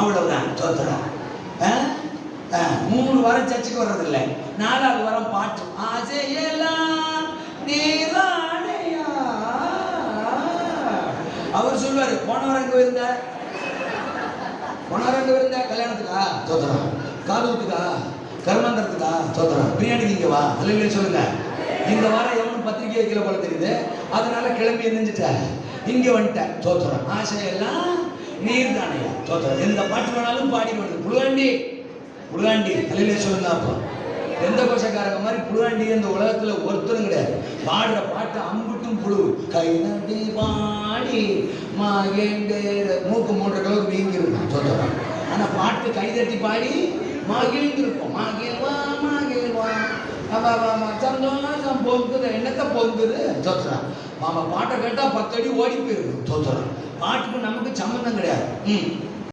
அவ்வளவுதான் தோத்துறோம். 3 வாரம் சர்ச்சுக்கு வர்றதில்லை, 4வது வாரம் பாட்டு. ஆசையெல்லாம் நீரானையா. அவர் சொல்லுவாரு, போன வாரம் எங்க இருந்த, கல்யாணத்துக்கா தோத்துறோம், காதூத்துக்கா, கருமாந்திரத்துக்கா தோத்துறோம், பிரியாணிக்கு இங்க வா, அல்ல சொல்லுங்க. இந்த வாரம் எவனும் பத்திரிக்கை வைக்கல போல தெரியுது, அதனால கிளம்பி இருந்துட்டேன், இங்க வந்துட்டேன், தோத்துறோம். ஆசையெல்லாம் நீர் தானையா தோத்துறோம். எந்த பாட்டு வேணாலும் பாடி வருது. புழுகாண்டி அல்ல சொல்லுங்க. அப்போ எந்த கோஷக்காரங்க மாதிரி புழுகாண்டி இந்த உலகத்துல ஒருத்தரும் கிடையாது. பாடுற பாட்டு அம்புட்டும் புழு. கை நட்டி பாடி மகேண்டேர மூக்கு 3 கலர் வீங்கி இருக்கும் தோத்துறோம். ஆனா பாட்டு கைதட்டி பாடி மகிழ்ந்திருக்கும். மகிழ்வா சந்தோஷம் பொங்குது, என்னத்தை பொங்குது தோத்துறான். பாட்டை கேட்டா 10 அடி ஓடி போயிருக்கு தோத்துறான். பாட்டுக்கு நமக்கு சம்பந்தம் கிடையாது.